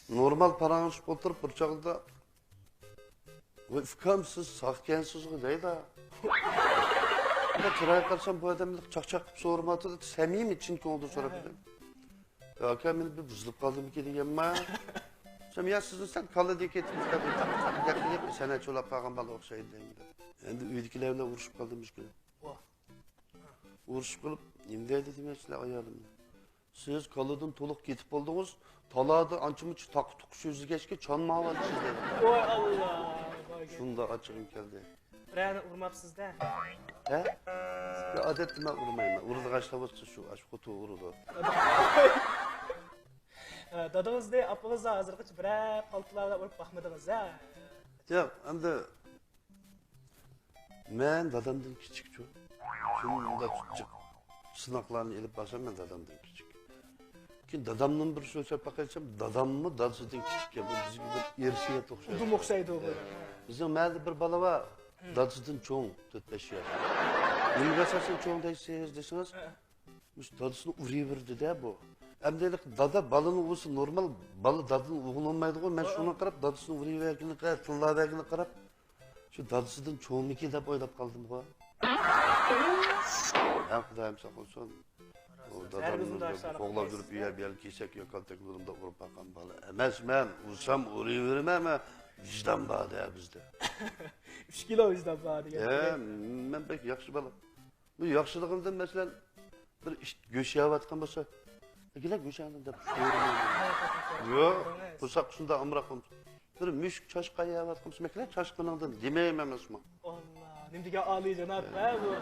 Normal paranışıp oturup bir çağda "Ukam siz sahkensiz o deydi. Ben çıraya karşım bu adamlık çak sormadı. Samimi çünkü oldu sorabilirim. Ya akam ben bir buzulup kaldım ki diyeyim ben. Şimdi ya sizin sen kalı diye ketimiz tabi. Yaklayıp bir sene çolap bağım balı okşaydı deyim. Endi uydukilerle uğraşıp kaldım işkili. Uğraşıp kalıp imde dedim ya size ayarım. Siz kalıdın toluk ketip oldunuz. Taladı ançımıç taktuk sözü geçki çanmağı var sizde. Oy Allah. Şunu da açığım geldi. Rani urmapsız da. He? Ya adetime vurmayayım. Vurdu kaçta olsa şu aşk kutu vurdu. Dadınız da apınızda hazırgıç bir paltılarla vurup bakmadınız ha. Ya hem de ben dadamdan küçük çok. Şunun da tutacak. Sınaklarını elip basam ben dadamdan küçük. Ki dadamdan bir söz bakacağım. Dadam mı dadsızdan küçük ya. Bu bizim bir ersiyet okşaydı. Udum okşaydı o böyle. Bizim merde bir bala var. Dadsızdan çoğun 4-5 yaş. Nemi basarsın çoğun desiniz. Dadısını uğrayıverdi de bu. Hem de dada balının uğusu normal. Balı dadının uğun olmaydı o. Ben şuna karab dadısını uğrayıverdiğini karab, tıllaverdiğini karab. Şu dadısından çoğun iki de boylap kaldım bu. Ya Kudayım sağ olsun. O dadamın koğlap durup bir yer kesek yok kaltaklarımda vurup bakan balı. Emez ben uğsam uğrayıverim ama vicdan bağdı ya bizde. 3 kilo vicdan bağdı. Ben pek yakşı balı. Bu yakşılığımdan mesela bir iş göç yavatkan bolsa, "Gele göç alın" dep söylüyorum. Yok, bu şunda amrak olmuş. Bir müşk çaşqa yavatkan bolsa, "Mekle çaşqınыңdan demeyim emasmı?" Allah, nimdige ağlayacaksın ha bu.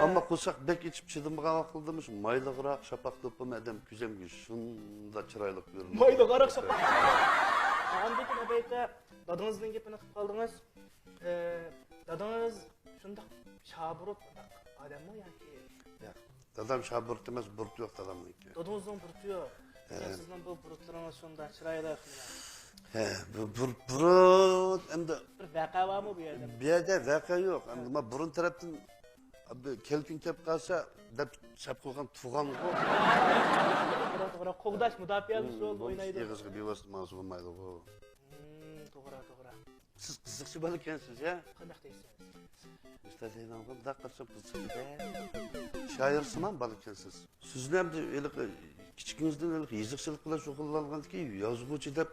Ama kusak bek içip çıdımığa akıldımız, maylıqıraq şapaqlıpım adam güzem güz, şunda çıraylık görünüyor. Maylıqaraq şapaq. Andaki nöbette dadınızdan gepini qilib qaldınız. Dadınız şunda şaburup adam mı yani? Dadam şaburt demez, burt yok dadamınki. Dadınızdan burtuyor. Sizden bu burutlarınız şunda çıraylık. Bu burut, hem de Bir vaka var mı bu yerde? bir yerde vaka yok. Ama burun taraftan kelkün kep kalsa da şap koygan tuğan o. Doğru, qoğdaş müdafiası oldu oynaydı. Yığızgı bir vasıt mazı olmaydı o. Doğru. Siz kızıkçı balık yensiz ya. Qandaq deysiz? İstediğin aldım da kaçsam kızıkçı be. Şair balık yensiz. Siz ne de kiçikinizden yazıkçılık kıla şokullangan ki yazgıcı dep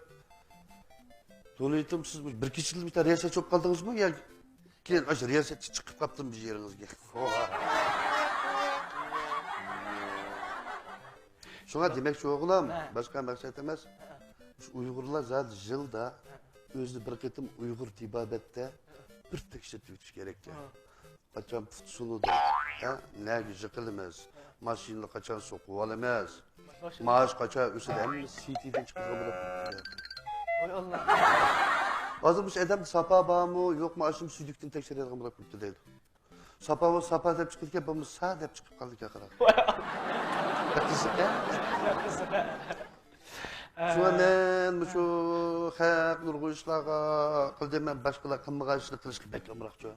Dolayıtım siz bir kişilik bir tane riyaset çok kaldınız mı ya? Kilen aşağı riyasetçi çıkıp kaptım bir yerinizge. Şuna demek şu oğlum, başka maksat emez. Uygurlar zaten yılda özü bir kıtım Uygur tibabette bir tekşet ötüş gerekti. Kaçan putsunu da, ne güzel kılmaz. Maşinle kaçan sokuv alamaz. Maaş kaçan ösü de hem CT'den çıkıp bırakıp. Oy Allah. Azılmış adam sapa bağ mı yok mu aşım südükten tek şeyler bırakıp dedi. Sapa dep çıkırken bunu sağ dep çıkıp kaldık ya kadar. Şu an ben şu hak nurguşlağa kıldım ben başkalar kımıgaçlık kılışıp beklemrakçı.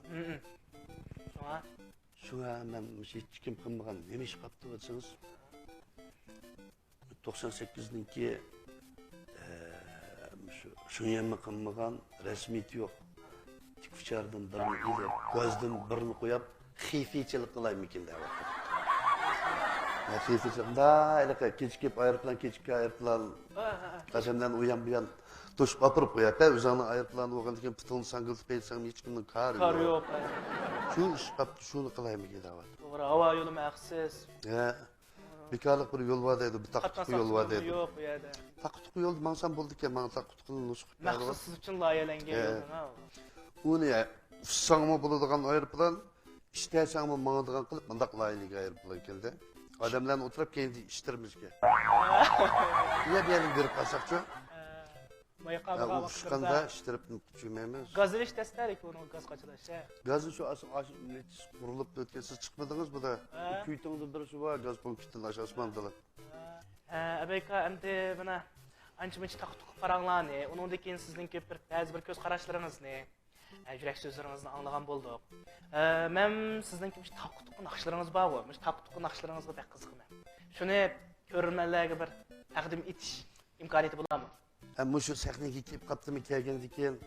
Şu an ben hiç kim kımıgan nemiş kaptı olsanız 98'ninki şu yemmi kılmagan resmiyeti yok. Tikfçardan birini ilip, gözden birini koyup, xifiyçilik kılayım ekin de vakit. Xifiyçilik, da ilaka keçkip ayırplan, kaçamdan uyan buyan, toşup apırıp koyup, özanı ayırplan oğan deken pıtılını sangılıp beytsem hiç kimden kar yok. Kar yok. Şu iş kaptı, şunu kılayım ekin de vakit. Doğru, hava yolu məqsiz. Bekarlık bir yol vadeydi, bir takıtıkı yol vadeydi. Yok bu yerde. Takıtıkı yol mansam buldu ki, bana takıtıkının nusuk. Məqsiz için layelengen yolun ha. Onu ya, ussağıma buladigan ayırplan, işteyseğime mağadigan kılıp, mındak layeliğe ayırplan geldi. Adamlarla oturup kendi işlerimizge. Niye bir yerini görüp kalsakçı? Mayıqabığa uçkanda iştirip küçülmeyemiz. Gazını iştesler ki onun gaz kaçılaşı. Gazın şu iletişim kurulup ötken siz çıkmadınız mı da? Küytüğünde bir şu var, gaz punkitinin aşağısından dalı. Abeyka, endi bana ançı-mınçı takıtık paranlar ne? Onundakin sizden bir göz qarashlarınız ne? Yürek sözlerinizden anlagan bulduk. Ben sizden kim takıtık naqşlarınız var mı? Takıtık naqşlarınızga pek kızıqman. Şunu görürmenlerge bir təqdim etiş imkaniyeti bulamı? Ama şu sahneye kelip kaptı mı kelgen diken,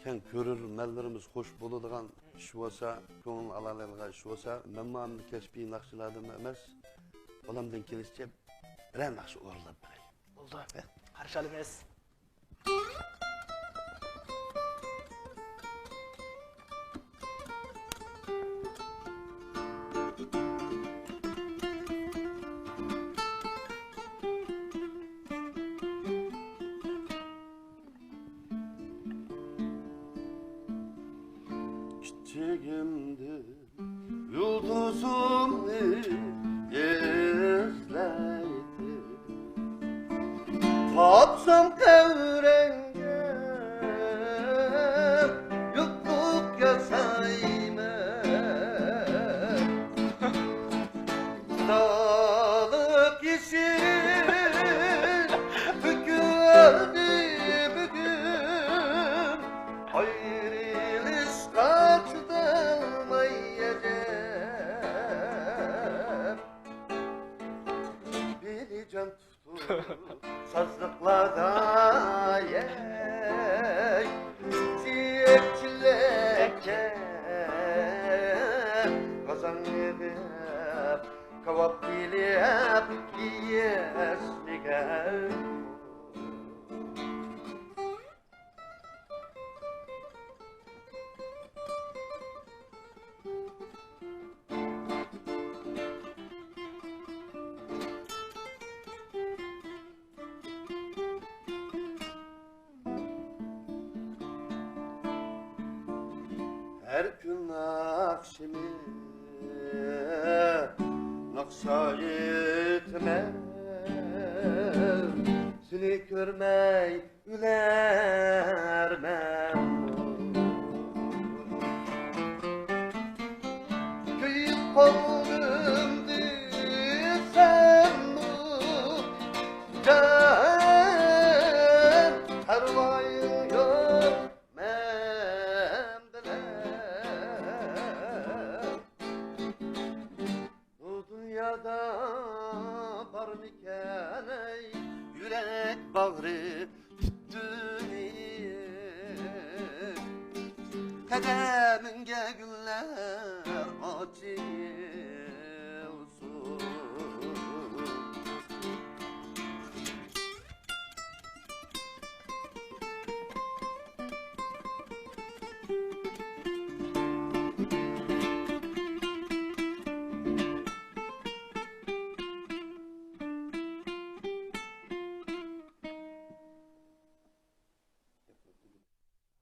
kan görür, mellerimiz hoş buluduğun iş olsa, konuğun alalarına iş olsa, ben mamlı kesbi nakşıladım emez, olamdan kelişçe bir nakşı orlap berey. Oldu. Karşı alımız. Çiçeğimde yıldızımı izleydi. Tapsam evrenge yokluk yaşayma. Sağlık işi bugündü bugün. Ayrılış kaçtırmayacak. Beni can tuttu sazlıklarda yey çiçekçileke kazan edip kavak bilip yiyeslige. Her gün akşamı nakşa etme, seni görmey ülermem. Kıyıp kaldım sen bu can pervayı görmem bilen. Bu dünyada var miken ey yürek bağrı tüttüğünü, kademinge günler acı olsun.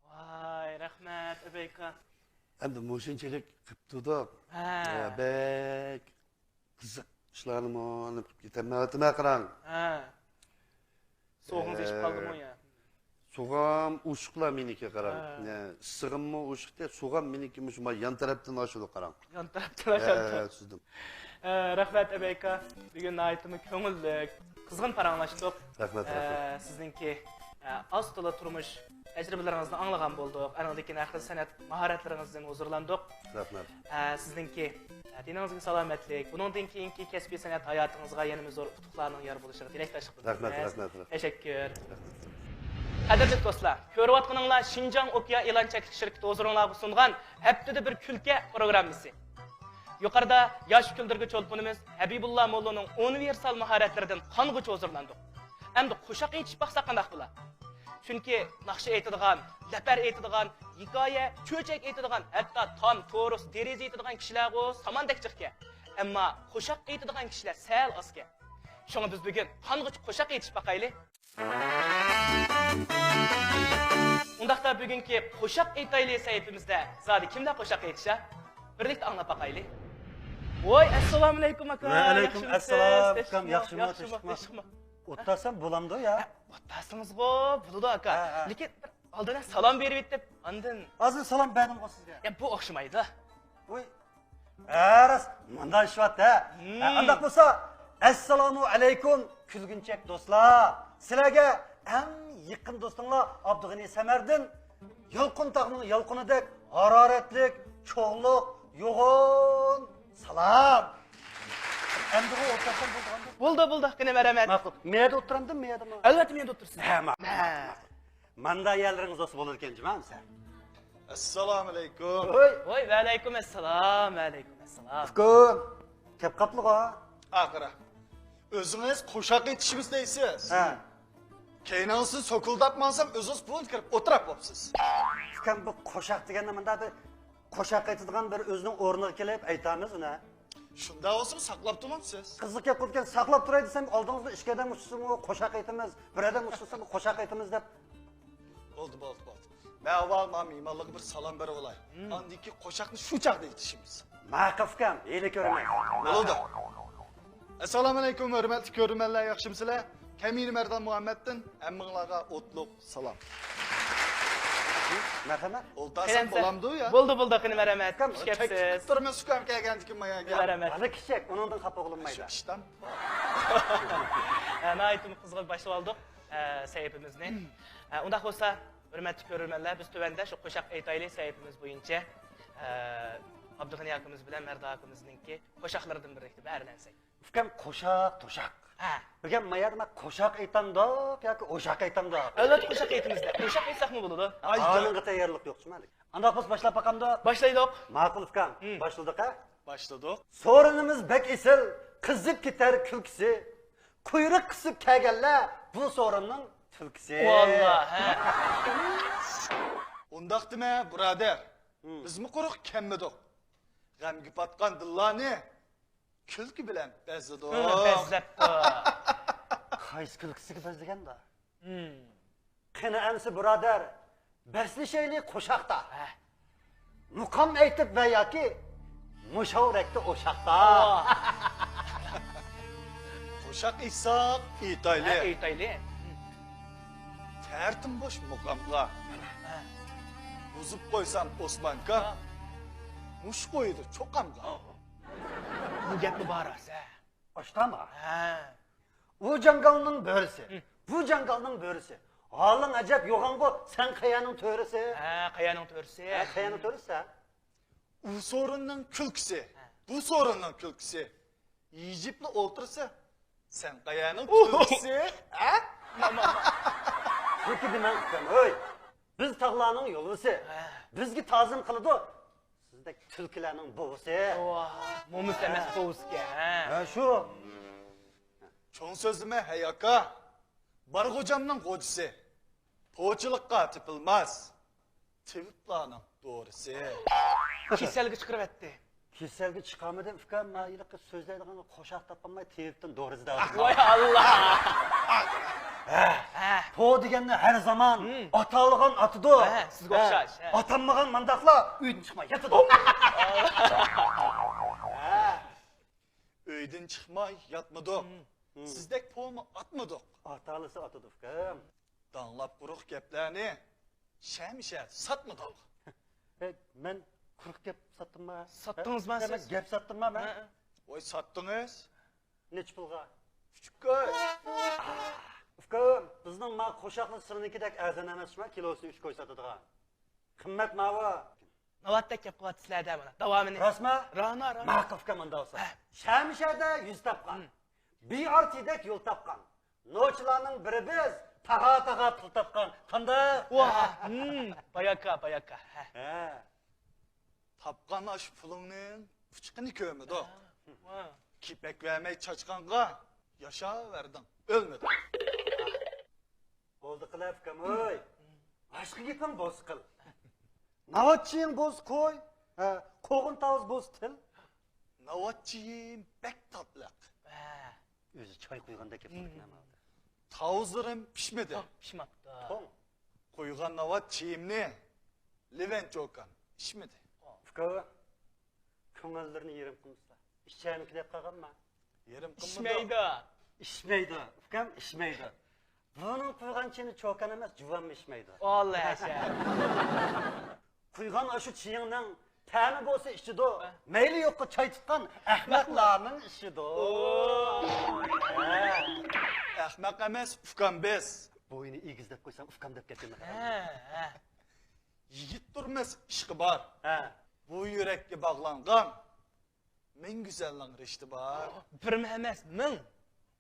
Vay, rahmet Ebeyka. Hem de moşinçelik kıptı da Ha. bek kızık işlerim alıp gitemeyatına kıran. Ha. Soğuğunuz içip kaldı mı ya? Soğam uşukla minike kıran. Sığım mı uşuk de soğam minike mişma yan taraftan aşılı kıran. Yan taraftan aşağı. Sizdim. Rahmet Ebeyka. Bugün ayetimi köngüllük, kızgın paranlaştık. Rahmet. Sizinki az to'la turmuş tecrübelerinizni anlagan bolduq. Anadaki naql sanat mahoratlaringizdan huzurlandik. Rahmet. Sizningki diningizga salomatlik, buningdan keyingi kasbiy san'at hayotingizga yanada zo'r utuqlarning yor bo'lishiga tilakdoshlik bildiramiz. Rahmet. Teşekkür. Qadrli do'stlar, ko'rayotganinglar Xinjiang Okya e'lon chekish shirkati o'zinglarga sungan haftada bir kulka programmasi. Yuqorida yosh kuldirgich cho'lpunimiz Habibullah Mollaning universal mahoratlaridan qong'ich huzurlandik. Endi qo'shiq aytish baqsa qanday bo'lar? Chunki naqsha aytadigan, lapar aytadigan, hikoya, cho'chak aytadigan, hatto tom, to'rus, deraza aytadigan kishilar o samandek chiqgan. Ammo qo'shiq aytadigan kishilar sal ozga. Shunga biz bugun qong'ich qo'shiq aytish baqayli. Undaqda bugungi qo'shiq aytayli saytimizda zodi kimlar qo'shiq aytisha? Birlikda anglab baqayli. Voy, assalomu alaykum aka. Va alaykum assalom. Kam yaxshimi? O'ttasam bo'lamdi ya. O'ttasingizgo, bo'ldi aka. Lekin oldindan salom berib etib, ondan Hozir salom berdim sizga. bu o'xshamaydi. Voy. Aras, bundan ishvat-da. Undaq bo'lsa, assalomu alaykum kulgunchak do'stlar. Sizlarga eng yaqin do'stinglar Abdug'ani Samardin yolqin tog'ning yolqinidek haroratlik, cho'g'liq, yo'g'on salom. Endi o'ttasam bo'lganda Bo'ldi, qani marhamat. Ma'qul. Meyada o'tiramdim, meyadami? Albatta menda o'tirsiz. Ha, ma'qul. Manda ayollarınız do'st bo'lar ekan, jumam sen. Assalomu alaykum. Voy, va alaykum assalom, va alaykum assalom. Ufkum. Kep qaplığa. Aqira. O'zingiz qo'shaq etishimiz deysiz. Ha. Keynansiz sokuldapmansam o'zingiz bugun kirib o'tirib bo'psiz. Ufkum bu qo'shaq deganda menda bir qo'shaq aytadigan bir o'zining o'rniga kelib aytamiz uni. Shunda olsin saqlab turibsiz. Qiziq gap qilgan saqlab turay desam, oldingizda ishga adam ushsam, qo'shaq aytamiz, bir adam ushsam qo'shaq aytamiz deb. Bo'ldi. Men avval ma'mimonlarga bir salom berib olay. Andiki qo'shaqni shu chaqda aytishimiz. Ma'qifkam, yili ko'raman. Bo'ldi. Assalomu alaykum, hurmatli ko'rmanlar, yaxshimisizlar? Kamil Merdan Muhammaddan hammanglarga o'tliq salom. Marhamat. O'ltasam bo'lamdi ya. Bo'ldi, qani marhamat. Ishkapsiz. Turma sukam kelgandiki menga. Marhamat. Hali kichik, uningdan xafa bo'linmaydi. Ishdan. Men aytdim qizg'ib boshlab oldik sayfimizni. Unda bo'lsa, hurmatli ko'rmanlar, biz tuvanda shu qo'shaq aytaylik sayfimiz bo'yicha Abdug'ani akamiz bilan Marda akamizningki qo'shaqlardan birlikda barilansak. Ufkum qo'shaq, to'shaq. Ha. Birga mayadma qo'shaq aytamda yoki o'shaq aytamda. Albatta qo'shaq aytimizda. Qo'shaq aytsaqmi bo'ladi? Alanga tayyorlik yo'q chimaylik. Anda biz boshlab baqamda. Boshlaydik. Ma'qul ufkum. Boshladik ha? Başladık. Sorunimiz bek isil, qizib ketar kulkisi. Quyruq qisib kelganlar bu sorunning tulkisi. Vallahi. Undaq deme birader. Biz mi quruq kemmedik? G'amga patgan dillarni kulki bilan bezladik. Bezlabdi. Qaysi kulkisiga bezlaganda? Qani ansi birodar, beslishaylik qo'shaqda. Muqam aytib va yoki mushavrakda o'shaqda. Qo'shaq İshaq İtayli. Aytayli. Tertim boş muqamga. Buzib qo'ysam Osmanka. Mush qo'ydi cho'qamga. Bu gapni borasi. Oshtama. Ha. U jangalning bo'risi. Bu jangalning bo'risi. Holing ajab yo'g'ango sen qayaning to'risi. Ha, qayaning to'risi. Ha, qayaning to'risi. U sorunning kulkisi. Bu sorunning kulkisi. Yiyipli o'ltirsa sen qayaning kulkisi. Ha? Peki demen istedim. Oy. Biz tağlarning yo'lisi. Bizga ta'zim qiladi. Sizda tulkilarning bo'g'isi. Mo'mis emas bo'g'isga. Ha, shu. Çoğun sözüme heyaka. Bar hocamның qo'chisi. Po'chilikqa tipilmaz. Tivitlarning doğrusu. Kasalga chiqarib atdi. Kasalga chiqamidi ufkum, mayliqqa so'zlaydigan qo'shaq topolmay tevibdan do'rizda. Voy Allah. Po deganda har zaman atalgan atıdı. Sizga o'xshash. Atanmagan mandaqlar uydan chiqmay yatadi. Öyden çıkmay yatmadık. Sizdek po'mu atmadık. Atalısı atıdı ufkum. Danlap quruq gaplarni şemişe satmadık. Men quruq gap satdimmi? Satdingizmi siz? Gap satdimmi men? Oy sattınız. Nech pulga? Küçük koy. Ufkum, bizning ma qo'shaqning sirnikidek arzon emasmi? Kilosi 3 qo'y sotadigan. Qimmat mava. Navbatda gap qilyapsizlarda mana. Davomini. Rasma? Rana. Maqifga menda olsa. Shamshada 100 topgan. BRT'dek yo'l topgan. Nochilarning biri biz taga pul topgan. Qanday? Bayaka. Tapqan aş pulunun puçqini kömüdük. Kipek vermey çaçqanğa yaşa verdin. Ölmedin. Oldu qilib ufkum, oy. Boshqa gapim bo'z qil. Navatching bo'z qo'y. Qo'g'in tavuz bo'z til. Navatçıyım bek tatlıq. O'zi choy qo'yganda gapirdim. Tavuzlarım pişmedi. Pishmabdi. Qo'ygan navatçıyımni Levent Jokan pişmedi. Ufkum, ko'ngillarni yerim qilsa. Ishchaymi deb qolganman. Yerim qilmadi. Pishmaydi. Ishmaydi. Ufkum, ishmaydi. Buning qo'yganchini cho'kan emas, juvonmi ishmaydi. Vallahi asha. Qo'ygan shu chiyingning ta'mi bo'lsa ichidi. Mayli yo'qqa choy tutgan ahmoqlarning ishidir. Ahmaq emas ufkan biz. Bo'yini egizlab qo'ysam ufkum deb ketdim. Yigit durmaz işqi var. Bu yürekki bağlangan min güzelliğin rişti var. Bir emas, 1000.